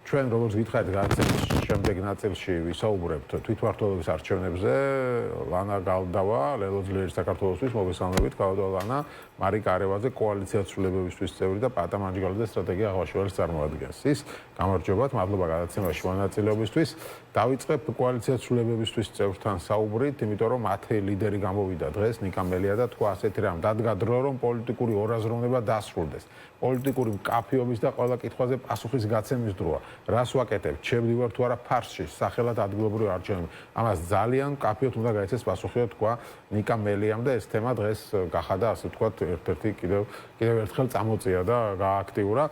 ჩვენ როგორც გითხარით გადაცემის შემდეგ ნაწილში ვისაუბრებთ თვითმმართველობის არჩევნებზე. ლანა გალდავა, ლელო ძლიერის საქართველოსთვის მოგესალმებით, გავდო ლანა, მარიკა არევაძე კოალიციას ცვლილებებისთვის წევრი და პატა მანჯგალიძე სტრატეგია აღვაშვილის წარმოადგენს. ის გამარჯობათ, მადლობა გადაცემაში მონაწილეობისთვის. დავიწყებ კოალიციას ცვლილებებისთვის წევრთან საუბრით, იმიტომ რომ მათი ლიდერი გამოვიდა დღეს ნიკა მელია და თქვა ასეთი რამ დადგა დრო რომ პოლიტიკური ორაზროვნება დასრულდეს. პოლიტიკური მკაფიობის და ყველა კითხვაზე პასუხის გაცემის დროა. რას ვაკეთებ? ჩემდივარ თუ არა ფარსში, სახელად ადგილობრივი არჩევნები. ამას ძალიან მკაფიოდ უნდა გაიცეს პასუხი, თქვა ნიკა მელიამ და ეს თემა დღეს გახადა, ასე ვთქვათ, ერთ-ერთი კიდევ ერთხელ წამოწია და გააქტიურა.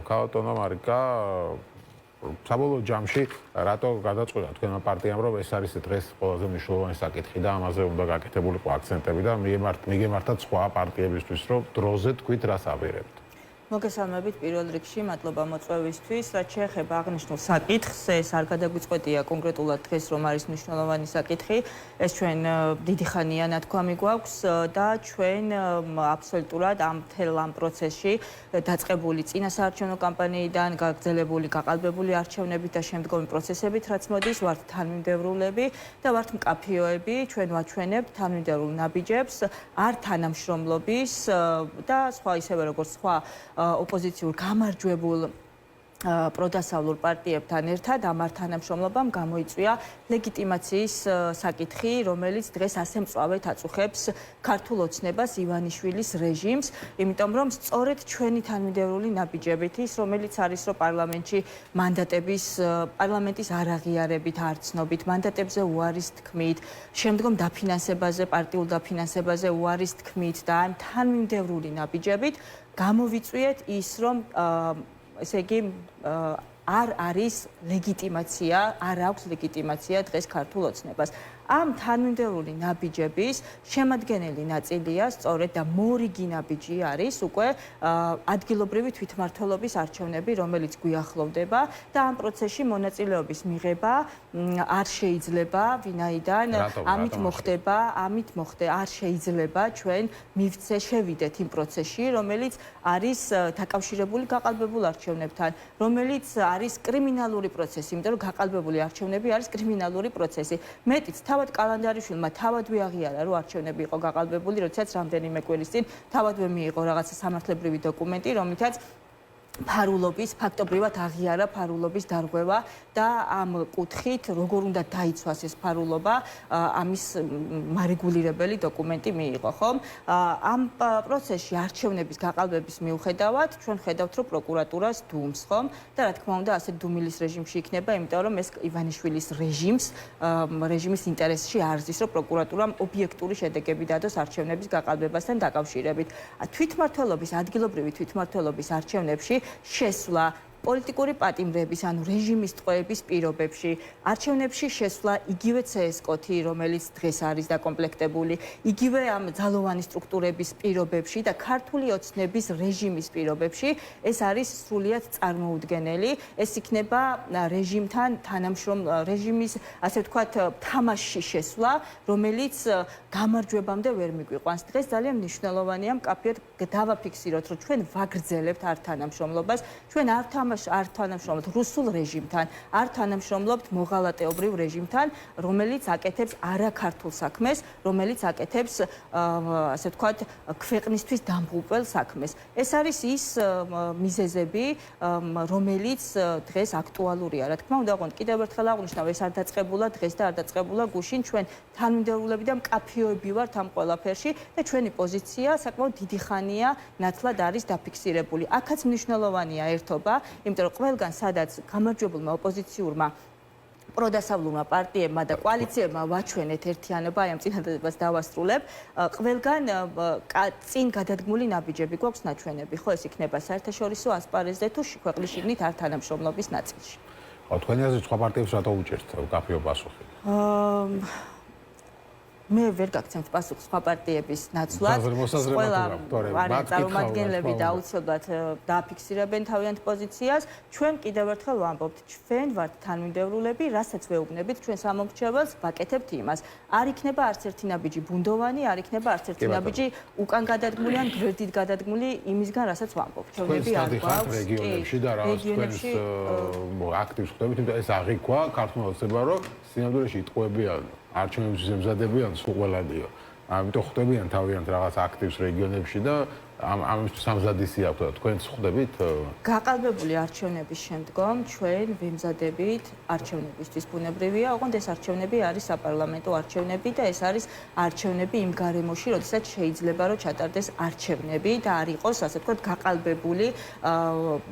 ქალბატონო მარიკა, საბოლოო ჯამში რატო გადაწყვიტა თქვენმა პარტიამ რომ ეს არის დღეს ყველაზე მნიშვნელოვანი საკითხი და ამაზე უნდა გაკეთებულიყო აქცენტები და მიგემართათ სხვა პარტიებისთვის რომ დროზე თქვით რას აპირებთ. მოგესალმებით პირველ რიგში, მადლობა მოწვევისთვის. რაც შეეხება აღნიშნულ საკითხს, ეს არ გადაგვიწყვეტია კონკრეტულად დღეს რომ არის მნიშვნელოვანი საკითხი. ეს ჩვენ დიდი ხანია ნათქვამი გვაქვს და ჩვენ აბსოლუტურად ამ მთელ ამ პროცესში დაწყებული წინასაარჩევნო კამპანიიდან გაგრძელებული გაყალბებული არჩევნებით და შემდგომი პროცესებით რაც მოდის, ვართ თანმიმდევრულები და ვართ მკაფიოები, ჩვენ ვაჩვენებთ თანმიმდევრულ ნაბიჯებს, არ თანამშრომლობის და სხვა ისევე როგორც სხვა ოპოზიციურ გამარჯვებულ პროდასავლურ პარტიებთან ერთად ამ არ თანამშრომლობამ გამოიწვია ლეგიტიმაციის საკითხი, რომელიც დღეს ასე მწვავედ აწუხებს ქართულ ოცნებას ივანიშვილის რეჟიმს, იმიტომ რომ სწორედ ჩვენი თანმიმდევრული ნაბიჯებით ის, რომელიც არის რომ პარლამენტის არაღიარებით, არცნობით, მანდატებზე უარის თქმით, შემდგომ დაფინანსებაზე, პარტიულ დაფინანსებაზე უარის თქმით და ამ თანმიმდევრული ნაბიჯებით გამოვიწვიეთ ის, რომ ესე იგი არ არის ლეგიტიმაცია, არ აქვს ლეგიტიმაცია დღეს ქართულ ოცნებას. ამ თანმიმდევრული ნაბიჯების შემადგენელი ნაწილია სწორედ და მორიგი ნაბიჯი არის უკვე ადგილობრივი თვითმმართველობის არჩევნები, რომელიც გვიახლოვდება და ამ პროცესში მონაწილეობის მიღება არ შეიძლება, ვინაიდან ამით მოხდება, არ შეიძლება ჩვენ შევიდეთ იმ პროცესში, რომელიც არის დაკავშირებული გაყალბებულ არჩევნებთან, რომელიც არის კრიმინალური პროცესი, იმიტომ რომ გაყალბებული არჩევნები არის კრიმინალური პროცესი. მეტიც თავად კალანდარიშვილმა თავად ვიაღიარა რომ არჩევნები იყო გაყალბებული, როდესაც რამდენიმე კვირის წინ თავადვე მიიღო რაღაცა სამართლებრივი დოკუმენტი, რომლითაც ფარულობის, ფაქტობრივად აღიარა ფარულობის დარღვევა და ამ კუთხით როგორ უნდა დაიცვას ეს ფარულობა, ამის მარეგულირებელი დოკუმენტი მიიღო, ხომ? ამ პროცესში არჩევნების გაყალბების მიუხედავად, ჩვენ ხედავთ, რომ პროკურატურას დუმს, ხომ? და რა თქმა უნდა, ასე დუმილის რეჟიმში იქნება, იმიტომ რომ ეს ივანიშვილის რეჟიმის ინტერესში არ ზის, რომ პროკურატურამ ობიექტური შედეგები დადოს არჩევნების გაყალბებასთან დაკავშირებით. ადგილობრივი თვითმმართველობის არჩევნებში შესვლა პოლიტიკური პატიმრების, ანუ რეჟიმის ტყვეების პირობებში, არჩევნებში შესვლა იგივე CSKOT-ი, რომელიც დღეს არის დაკომპლექტებული, იგივე ამ ძალოვანი სტრუქტურების პირობებში და ქართული ოცნების რეჟიმის პირობებში, ეს არის სრულიად წარმოუდგენელი. ეს იქნება რეჟიმის, ასე ვთქვათ, თამაშში შესვლა, რომელიც გამარჯვებამდე ვერ მიგვიყვანს. დღეს ძალიან მნიშვნელოვანია მკაფიოდ დავაფიქსიროთ, რომ ჩვენ ვაგრძელებთ არ თანამშრომლობას, ჩვენ არ თანამშრომლობთ რუსულ რეჟიმთან, არ თანამშრომლობთ მოღალატეობრივ რეჟიმთან, რომელიც აკეთებს არაქართულ საქმეს, რომელიც აკეთებს, ასე ვთქვათ, ქვეყნისთვის დამღუპველ საქმეს. ეს არის ის მიზეზები, რომელიც დღეს აქტუალურია. რა თქმა უნდა, კიდევ ერთხელ აღვნიშნავ, ეს არ დაწყებულა დღეს და არ დაწყებულა გუშინ, ჩვენ თანმიმდევრულები და მკაფიოები ვართ ამ ყველაფერში და ჩვენი პოზიცია საკმაოდ დიდი ხანია ნათლად არის დაფიქსირებული. აქაც მნიშვნელოვანია ერთობა, იმიტომ რომ ყველგან სადაც გამარჯვებულმა ოპოზიციურმა პროდასავლურმა პარტიებმა და კოალიციებმა ვაჩვენეთ ერთიანობა, აი ამ წინადადებას დავასრულებ, ყველგან წინ გადადგმული ნაბიჯები გვაქვს ნაჩვენები, ხო ეს იქნება საერთაშორისო ასპარეზზე თუ ქვეყნის შიგნით არ თანამშრომლობის ნაწილში. თქვენი აზრით სხვა პარტიებს რატო უჭერთ მკაფიო პასუხი? მე ვერ გაგცემთ პასუხს სხვა პარტიების ნაცვლად. მოსაზრება წარმომადგენლები და აუცილებლად დააფიქსირებენ თავიანთ პოზიციას. ჩვენ კიდევ ერთხელ ვამბობთ, ჩვენ ვართ თანმიმდევრულები, რასაც ვეუბნებით ჩვენ სამომრჩეველს, ვაკეთებთ იმას. არ იქნება არც ერთი ნაბიჯი ბუნდოვანი, არ იქნება არც ერთი ნაბიჯი უკან გადადგმული ან გვერდით გადადგმული იმისგან, რასაც ვამბობ. ჩვენები არ გვაქვს რეგიონებში და რაღაც თქვენს აქტივს ხდებით, იმიტომ ეს აღიქვა ქართულმა ოცნებამ, რომ სინამდვილეში იტყვებიან არჩევნების ემზადებიან სულ ყველადიო. ამიტომ ხდებიან თავიანთ რაღაც აქტივს რეგიონებში და ამისთვის სამზადისი აქვს და თქვენც ხდებით? გაყალბებული არჩევნების შემდგომ ჩვენ ვემზადებით არჩევნებისთვის ბუნებრივია, ოღონდ ეს არჩევნები არის საპარლამენტო არჩევნები და ეს არის არჩევნები იმ გარემოში, როდესაც შეიძლება რომ ჩატარდეს არჩევნები და არ იყოს, ასე ვთქვათ, გაყალბებული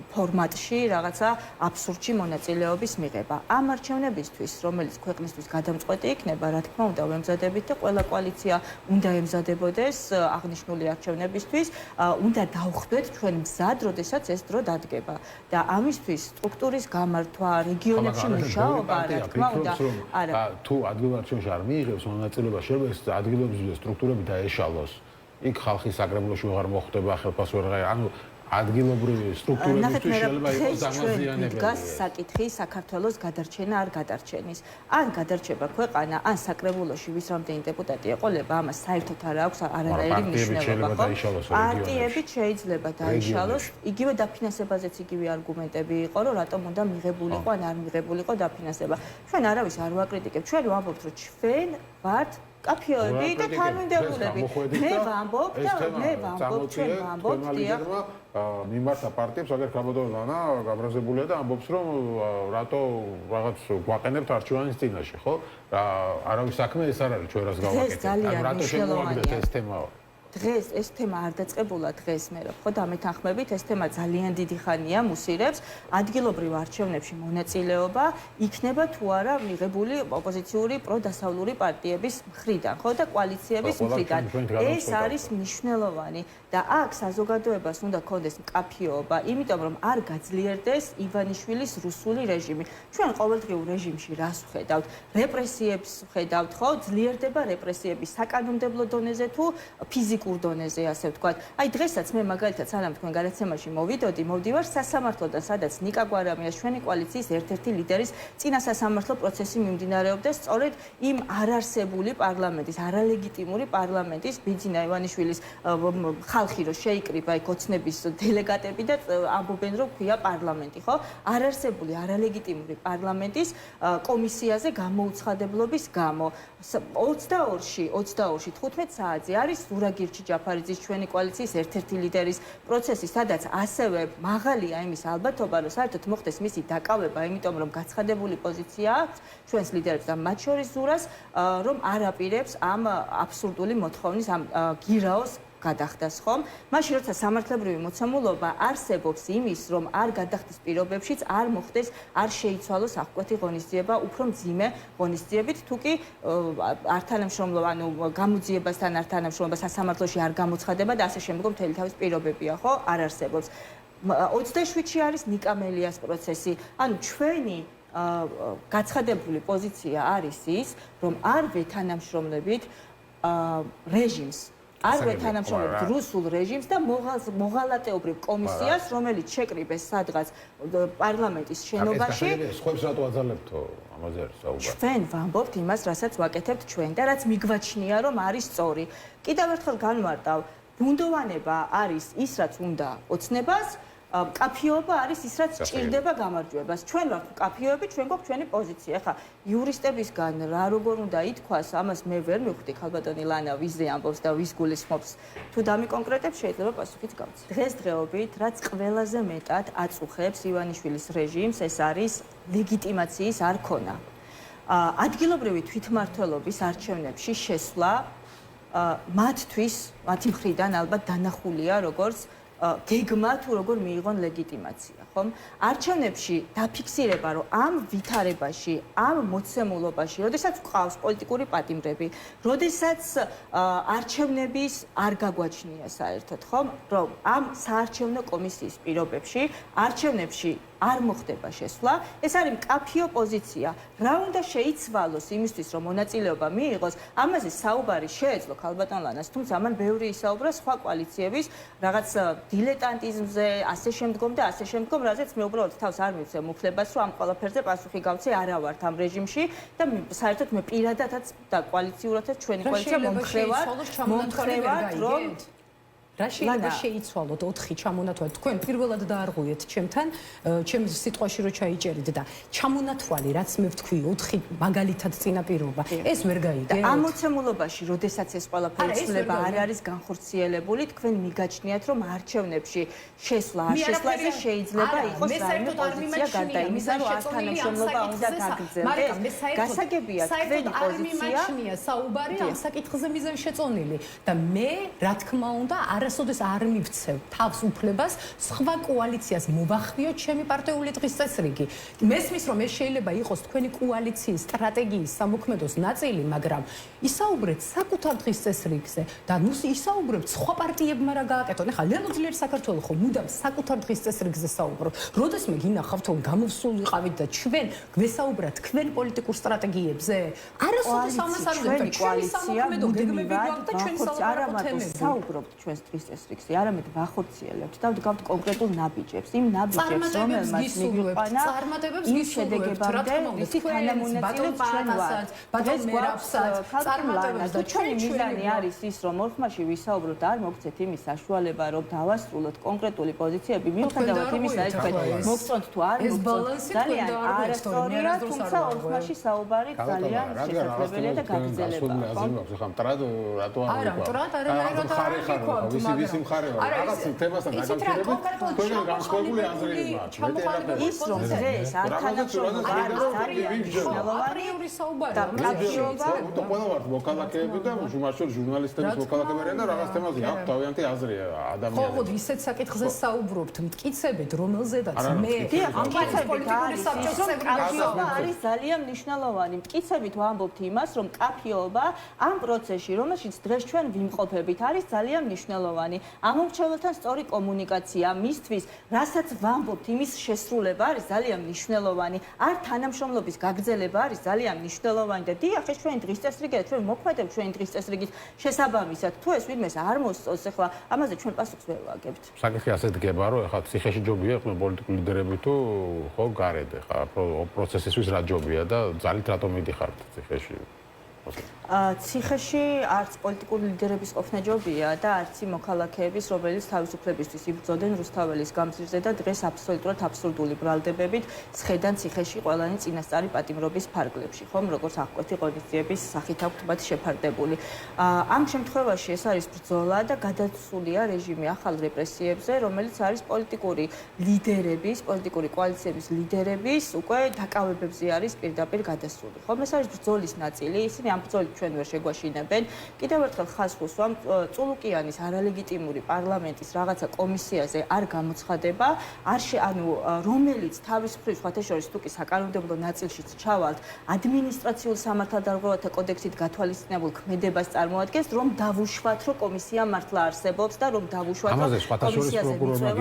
ფორმატში რაღაცა აბსურდში მონაწილეობის მიღება. ამ არჩევნებისთვის, რომელიც ქვეყნისთვის გადამწყვეტი იქნება, რა თქმა უნდა, ვემზადებით და ყველა კოალიცია უნდა ემზადებოდეს აღნიშნული არჩევნებისთვის. უნდა დავხვდეთ ჩვენ მზად, როდესაც ეს დრო დადგება. და ამისთვის სტრუქტურის გამართვა, რეგიონებში მუშაობა, რა თქმა უნდა, არა. თუ ადგილარჩევნებში არ მიიღებს მონაწილეობა, შეიძლება ეს ადგილობრივი სტრუქტურები დაეშალოს. იქ ხალხის საკრებულოში ვეღარ მოხვდება, ხელფას ვერ ღაია. ანუ ადგილობრივი სტრუქტურებისთვის შეიძლება იყოს დამაზიანებელი. დგას საკითხი საქართველოს გადარჩენა არ გადარჩენის. ან გადარჩება ქვეყანა, ან საკრებულოში ვის რამდენი დეპუტატი ეყოლება, ამას საერთოდ არ აქვს არანაირი მნიშვნელობა. პარტიებით შეიძლება დაიშალოს, იგივე დაფინანსებაზეც იგივე არგუმენტები იყო, რომ რატომ უნდა მიღებულიყო ან არ მიღებულიყო დაფინანსება. ჩვენ არავის არ ვაკრიტიკებთ, ჩვენ ვამბობთ, რომ ჩვენ ვართ კაფეოები და თანმიმდევრულები. მე ვამბობ და მე ვამბობ, ჩვენ ვამბობთ, დიახ. მიმართა პარტიებს, აგერ ქაბოდოვანა გაბრაზებულია და ამბობს, რომ რატო რაღაც გვაყენებთ არჩევანის წინაშე, ხო? არავის საქმე ეს არ არის, ჩვენ რას გავაკეთებთ. ანუ რატო შემოვაგდეთ ეს თემაა? დღეს ეს თემა არ დაწყებულა დღეს მე რა ხო დამეთანხმებით ეს თემა ძალიან დიდი ხანია მუსირებს ადგილობრივ არჩევნებში მონაწილეობა იქნება თუ არა მიღებული ოპოზიციური პროდასავლური პარტიების მხრიდან ხო და კოალიციების მხრიდან ეს არის მნიშვნელოვანი და აქ საზოგადოებას უნდა კონდეს მკაფიობა იმიტომ რომ არ გაძლიერდეს ივანიშვილის რუსული რეჟიმი ჩვენ ყოველდღიურ რეჟიმში რას ვხედავთ რეპრესიებს ვხედავთ ხო ძლიერდება რეპრესიები საკანონმდებლო დონეზე თუ ფიზიკურ დონეზე ასე ვთქვათ. აი დღესაც მე მაგალითად სანამ თქვენ გადაცემაში მოვდივარ სასამართლოდან, სადაც ნიკა გვარამიას ჩვენი კოალიციის ერთ-ერთი ლიდერის წინა სასამართლო პროცესი მიმდინარეობდა სწორედ იმ არარსებული პარლამენტის, არალეგიტიმური პარლამენტის ბიძინა ივანიშვილის ხალხი რო შეიკრიბა იქ ოცნების დელეგატები და ამბობენ რომ ქვია პარლამენტი, ხო? არარსებული, არალეგიტიმური პარლამენტის კომისიაზე გამოუცხადებლობის გამო 22-ში 15 საათზე არის ზურაგირჩი ჯაფარიძის ჩვენი კოალიციის ერთ-ერთი ლიდერის პროცესი, სადაც ასევე მაღალია იმის ალბათობა, რომ საერთოდ მოხდეს მისი დაკავება, იმიტომ რომ გაცხადებული პოზიცია აქვს ჩვენს ლიდერებს და მათ შორის ზურას, რომ არ აპირებს ამ აბსურდული მოთხოვნის ამ გირაოს გადახდას ხომ? მაშინ როცა სამართლებრივი მოცემულობა არსებობს იმის, რომ არ გადახდის პირობებშიც არ მოხდეს, არ შეიცვალოს აღკვეთი ღონისძიება, უფრო მძიმე ღონისძიებით, თუ კი არ თანამშრომლობა, ანუ გამოძიებასთან არ თანამშრომლობა სასამართლოში არ გამოცხადება და ასე შემდგომ მთელი თავის პირობებია, ხო? არ არსებობს. 27-ში არის ნიკა მელიას პროცესი. ანუ ჩვენი გაცხადებული პოზიცია არის ის, რომ არ ვეთანამშრომლებით რეჟიმს არ ვეთანამშრომლებთ რუსულ რეჟიმს და მოღალატეობრივ კომისიას, რომელიც შეკრიბეს სადღაც პარლამენტის შენობაში. სხვებს რატო აძალებთო ამაზე არის საუბარი? ჩვენ ვამბობთ იმას, რასაც ვაკეთებთ ჩვენ და რაც მიგვაჩნია, რომ არის სწორი. კიდევ ერთხელ განვარტავ, ბუნდოვანება არის ის, რაც უნდა ოცნებას, კაფეობა არის ის, რაც ჭირდება გამარჯვებას. ჩვენ ვართ კაფეოები, ჩვენ გვაქვს ჩვენი პოზიცია. ხა იურისტებისგან რა როგორ უნდა ითქვას, ამას მე ვერ მივხვდი ხალბატონი ლანა ვიზე ამბობს და ვის გულისხმობს. თუ დამიკონკრეტებს, შეიძლება პასუხიც გავცე. დღესდღეობით, რაც ყველაზე მეტად აწუხებს ივანიშვილის რეჟიმს, ეს არის ლეგიტიმაციის არქონა. ადგილობრივი თვითმმართველობის არჩევნებში შესვლა მათთვის, მათი მხრიდან ალბათ დანახულია როგორც გეგმა თუ როგორ მიიღონ ლეგიტიმაცია, ხომ? არჩევნებში დაფიქსირება, რომ ამ ვითარებაში, ამ მოცემულობაში, როდესაც გვყავს პოლიტიკური პატიმრები, როდესაც არჩევნების არ გაგვაჩნია საერთოდ, ხომ? რომ ამ საარჩევნო კომისიის პირობებში არჩევნებში არ მოხდება შესვლა. ეს არის მკაფიო პოზიცია. რა უნდა შეიცვალოს იმისთვის, რომ მონაწილეობა მიიღოს, ამაზე საუბარი შეეძლო ქალბატონ ლანას, თუმცა ამან ბევრი ისაუბრა სხვა კოალიციების რაღაც დილეტანტიზმზე, ასე შემდგომ და ასე შემდგომ, რაზეც მე უბრალოდ თავს არ მივცემ უფლებას, რომ ამ ყველაფერზე პასუხი გავცე, არა ვართ ამ რეჟიმში და საერთოდ მე პირადადაც და კოალიციურადაც ჩვენი კოალიცია მომხრევართ, რომ რა შეიძლება შეიცვალოთ 4 ჩამონათვალი თქვენ პირველად დაარღვიეთ ჩემთან ჩემს სიტყვაში რო ჩაიჭერით და ჩამონათვალი რაც მე ვთქვი 4 მაგალითად წინაპირობა ეს ვერ გაიგეთ ამ მოცემულობაში როდესაც ეს ყველაფერი ცვლილება არ არის განხორციელებული თქვენ მიგაჩნიათ რომ არჩევნებში შესვლა შეძლაზე შეიძლება იყოს რაიმე პოზიცია გარდა იმისა რომ არ თანამშრომლობა უნდა გაგრძელდეს გასაგებია თქვენი პოზიცია საუბარი ამ საკითხზე მიზან შეწონილი და მე რა თქმა უნდა არასოდეს არ მივცევ თავს უფლებას სხვა კოალიციას მოვახმიოთ ჩემი პარტიული დღის წესრიგი. მესმის რომ ეს შეიძლება იყოს თქვენი კოალიციის სტრატეგიის სამოქმედოს ნაწილი, მაგრამ ისაუბრეთ საკუთარ დღის წესრიგზე და ნუ ისაუბრებთ სხვა პარტიებმა რა გააკეთონ. ეხლა ლელო ძლიერი საქართველოს ხო მუდამ საკუთარ დღის წესრიგზე საუბრობ. როდესმე გინახავთ რომ გამოვსულიყავით და ჩვენ გვესაუბრათ თქვენ პოლიტიკურ სტრატეგიებზე, არასოდეს ამას არ ვუძებთ. ჩვენი სამოქმედო გეგმები გვაქვს და ჩვენ საუბრობთ ჩვენს დღის წესრიგზე, არამედ ვახორციელებთ და ვდგავთ კონკრეტულ ნაბიჯებს, იმ ნაბიჯებს, რომელმაც მიგვიყვანა იმ შედეგებამდე, ისი თანამონაწილე ჩვენ ვართ. ბატონ მერაბსაც წარმატებებს და ჩვენი მიზანი არის ის, რომ ორხმაში ვისაუბროთ და არ მოგცეთ იმის საშუალება, რომ დავასრულოთ კონკრეტული პოზიციები, მიუხედავად იმისა, ეს თქვენ მოგწონთ თუ არ მოგწონთ, ძალიან არასწორია, თუმცა ორხმაში საუბარი ძალიან შესაძლებელია და გაგრძელება. ხო, მტრად რატო არ ვიყავ? ვისი მხარე ვარ? რაღაც თემასთან დაკავშირებით თქვენ განსხვავებული აზრები მაქვს. ის რომ დღეს არ თანამშრომლობა არის ძალიან მნიშვნელოვანი საუბარი. და კავშირობა და ყველა ვართ მოქალაქეები და მაშინ ჟურნალისტების მოქალაქეები არიან და რაღაც თემაზე აქვს თავიანთი აზრი ადამიანებს. ხო, ისეთ საკითხზე საუბრობთ, მტკიცებით, რომელზედაც მე ამ პოლიტიკური საბჭოს კავშირობა არის ძალიან მნიშვნელოვანი. მტკიცებით ვამბობთ იმას, რომ კავშირობა ამ პროცესში, რომელშიც დღეს ჩვენ ვიმყოფებით, არის ძალიან მნიშვნელოვანი. ამომრჩეველთან სწორი კომუნიკაცია მისთვის, რასაც ვამბობთ, იმის შესრულება არის ძალიან მნიშვნელოვანი. არ თანამშრომლობის გაგრძელება არის ძალიან მნიშვნელოვანი და დიახ, ეს ჩვენი დღის წესრიგია, ჩვენ მოქმედებთ ჩვენი დღის წესრიგის შესაბამისად. თუ ეს ვინმეს არ მოსწონს, ახლა ამაზე ჩვენ პასუხს ვერ ვაგებთ. საკითხი ასე დგება, რომ ახლა ციხეში ჯობია ხო პოლიტიკური ლიდერები თუ ხო გარეთ ახლა პროცესისთვის რა ჯობია და ძალით რატომ მიდიხართ ციხეში? ციხეში არც პოლიტიკური ლიდერების ყოფნა ჯობია და არც მოქალაქეების, რომელიც თავისუფლებისთვის იბრძოდნენ რუსთაველის გამზირზე და დღეს აბსოლუტურად აბსურდული ბრალდებებით სხედან ციხეში ყველანი წინასწარი პატიმრობის ფარგლებში, ხომ, როგორც აღკვეთი ღონისძიების სახით აქვთ მათ შეფარდებული. ამ შემთხვევაში ეს არის ბრძოლა და გადაცულია რეჟიმი ახალ რეპრესიებზე, რომელიც არის პოლიტიკური ლიდერების, პოლიტიკური კოალიციების ლიდერების უკვე დაკავებებზე არის პირდაპირ გადასული. ხომ, ეს არის ბრძოლის ნაწილი, ისინი ამ ბრძოლით ჩვენ ვერ შეგვაშინებენ. კიდევ ერთხელ ხაზს ვუსვამ, წულუკიანის არალეგიტიმური პარლამენტის რაღაცა კომისიაზე არ გამოცხადება, რომელიც თავის მხრივ სხვათა შორის თუ კი საკანონმდებლო ნაწილშიც ჩავალთ, ადმინისტრაციულ სამართალდარღვევათა კოდექსით გათვალისწინებულ ქმედებას წარმოადგენს, რომ დავუშვათ, რომ კომისია მართლა არსებობს და რომ დავუშვათ, რომ ამაზე სხვათა შორის პროკურორმა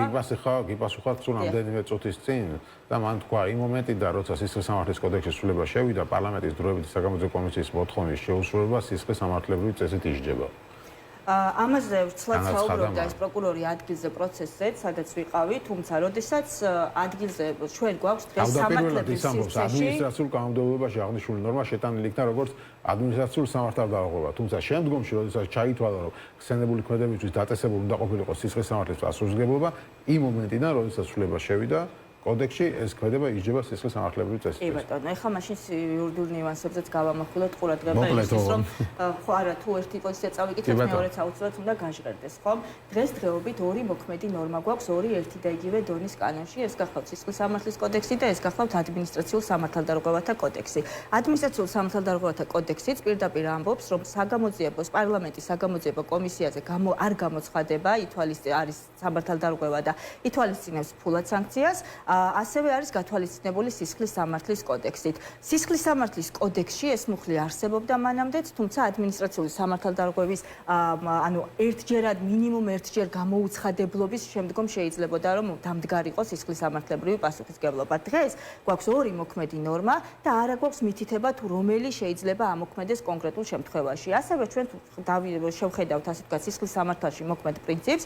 გიპასუხა სულ რამდენიმე წუთის წინ და მან თქვა იმ მომენტიდან, როცა სისხლის სამართლის კოდექსის ცვლილება შევიდა, პარლამენტის დროებითი საგამოძიებო კომისიის მოთხოვნის შეუსრულება სისხლის სამართლებრივი წესით ისჯება. ამაზე ვრცლად საუბრობდა ეს პროკურორი ადგილზე პროცესზეც, სადაც ვიყავი, თუმცა როდესაც ადგილზე ჩვენ გვაქვს დღეს სამართლებრივი სივრცეში ადმინისტრაციულ კანონმდებლობაში აღნიშნული ნორმა შეტანილი იქნა როგორც ადმინისტრაციულ სამართალდარღვევა, თუმცა შემდგომში როდესაც ჩაითვალა, რომ ხსენებული ქმედებისთვის დაწესებული უნდა ყოფილიყო სისხლის სამართლის პასუხისმგებლობა, იმ მომენტიდან როდესაც ცვლილება შევიდა კოდექსში ეს ქმედება ისჯება სისხლის სამართლებრივი წესით. კი ბატონო, ეხლა მაშინ იურიდიულ ნიუანსებზეც გავამახვილოთ ყურადღება ის რომ ხო არა თუ ერთი პოზიცია წავიკითხეთ, მეორეც აუცილებლად უნდა გაჟღერდეს, ხომ? დღესდღეობით ორი მოქმედი ნორმა გვაქვს, ორი ერთი და იგივე დონის კანონში, ეს გახლავთ სისხლის სამართლის კოდექსი და ეს გახლავთ ადმინისტრაციულ სამართალდარღვევათა კოდექსი. ადმინისტრაციულ სამართალდარღვევათა კოდექსიც პირდაპირ ამბობს, რომ საგამოძიებოს პარლამენტის საგამოძიებო კომისიაზე არ გამოცხადება, არის სამართალდარღვევა და ითვალისწინებს ფულად სანქციას. ასევე არის გათვალისწინებული სისხლის სამართლის კოდექსით. სისხლის სამართლის კოდექსში ეს მუხლი არსებობდა მანამდეც, თუმცა ადმინისტრაციული სამართალდარღვევის ერთჯერად მინიმუმ ერთჯერ გამოუცხადებლობის შემდგომ შეიძლებოდა რომ დამდგარიყო სისხლის სამართლებრივი პასუხისმგებლობა. დღეს გვაქვს ორი მოქმედი ნორმა და არა გვაქვს მითითება თუ რომელი შეიძლება ამოქმედეს კონკრეტულ შემთხვევაში. ასევე ჩვენ შევხედავთ ასე ვთქვათ სისხლის სამართალში მოქმედ პრინციპს,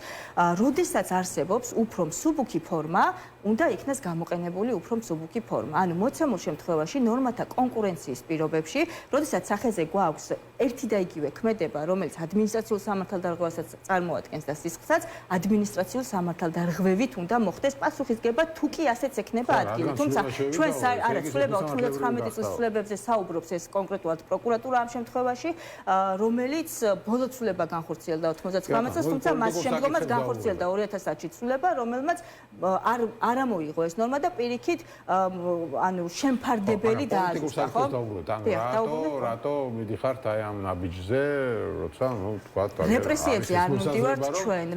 როდესაც არსებობს უფრო მსუბუქი ფორმა, უნდა იქნას გამოყენებული უფრო მსუბუქი ფორმა. ანუ მოცემულ შემთხვევაში ნორმათა კონკურენციის პირობებში, როდესაც სახეზე გვაქვს ერთი და იგივე ქმედება, რომელიც ადმინისტრაციულ სამართალდარღვევასაც წარმოადგენს და სისხლსაც, ადმინისტრაციულ სამართალდარღვევით უნდა მოხდეს პასუხისმგებლობა, თუ კი ასეც ექნება ადგილი. თუმცა ჩვენ არა ცვლილება 99 წლის ცვლილებებზე საუბრობს ეს კონკრეტულად პროკურატურა ამ შემთხვევაში, რომელიც ბოლო ცვლილება განხორციელდა 99 წელს, თუმცა მას შემდგომაც განხორციელდა 2010-ში ცვლილება, რომელმაც არ მოიღო ეს ნორმა და პირიქით შემფარდებელი დააზუსტა, ხო? რატო მიდიხართ აი ამ ნაბიჯზე, როცა თქვა რეპრესიებზე არ მივდივართ ჩვენ,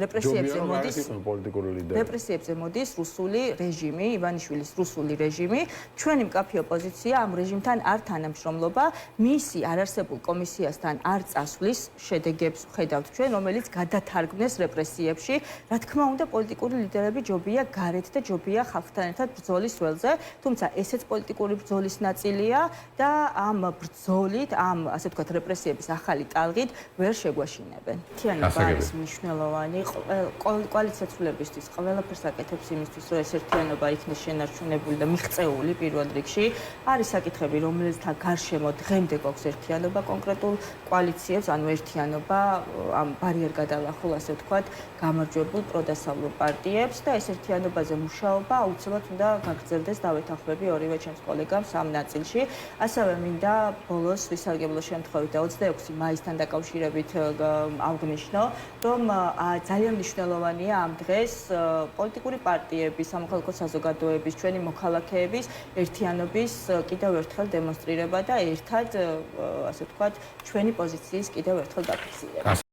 პოლიტიკური ლიდერი. რეპრესიებზე მოდის რუსული რეჟიმი, ივანიშვილის რუსული რეჟიმი. ჩვენი მკაფიო ოპოზიცია ამ რეჟიმთან არ თანამშრომლობა, მისი არარსებულ კომისიასთან არ წასვლის შედეგებს ხედავთ ჩვენ, რომელიც გადათარგმნეს რეპრესიებში. რა თქმა უნდა, პოლიტიკური ლიდერები ჯობია გარეთ და ჯობია ხალხთან ერთად ბრძოლის ველზე, თუმცა ესეც პოლიტიკური ბრძოლის ნაწილია და ამ ბრძოლით, ამ ასე ვთქვათ რეპრესიების ახალი ტალღით ვერ შეგვაშინებენ. თიანობა არის მნიშვნელოვანი კოალიციაცულებისთვის, ყველაფერს აკეთებს იმისთვის, რომ ეს ერთიანობა იქნეს შენარჩუნებული და მიღწეული პირველ რიგში. არის საკითხები, რომელთა გარშემო დღემდე გვაქვს ერთიანობა კონკრეტულ კოალიციებს, ანუ ერთიანობა ამ ბარიერგადალახულ, ასე ვთქვათ, გამარჯვებულ პროდასავლურ პარტიებს და ეს ერთიანობაზე მუშაობა აუცილებლად უნდა გაგრძელდეს, დავეთანხმები ორივე ჩემს კოლეგებს ამ ნაწილში. ასევე მინდა ბოლოს ვისარგებლო შემთხვევით და 26 მაისთან დაკავშირებით აღნიშნო, რომ ძალიან მნიშვნელოვანია ამ დღეს პოლიტიკური პარტიების, სამოქალაქო საზოგადოების, ჩვენი მოქალაქეების ერთიანობის კიდევ ერთხელ დემონსტრირება და ერთად, ასე ვთქვათ, ჩვენი პოზიციის კიდევ ერთხელ დაფიქსირება.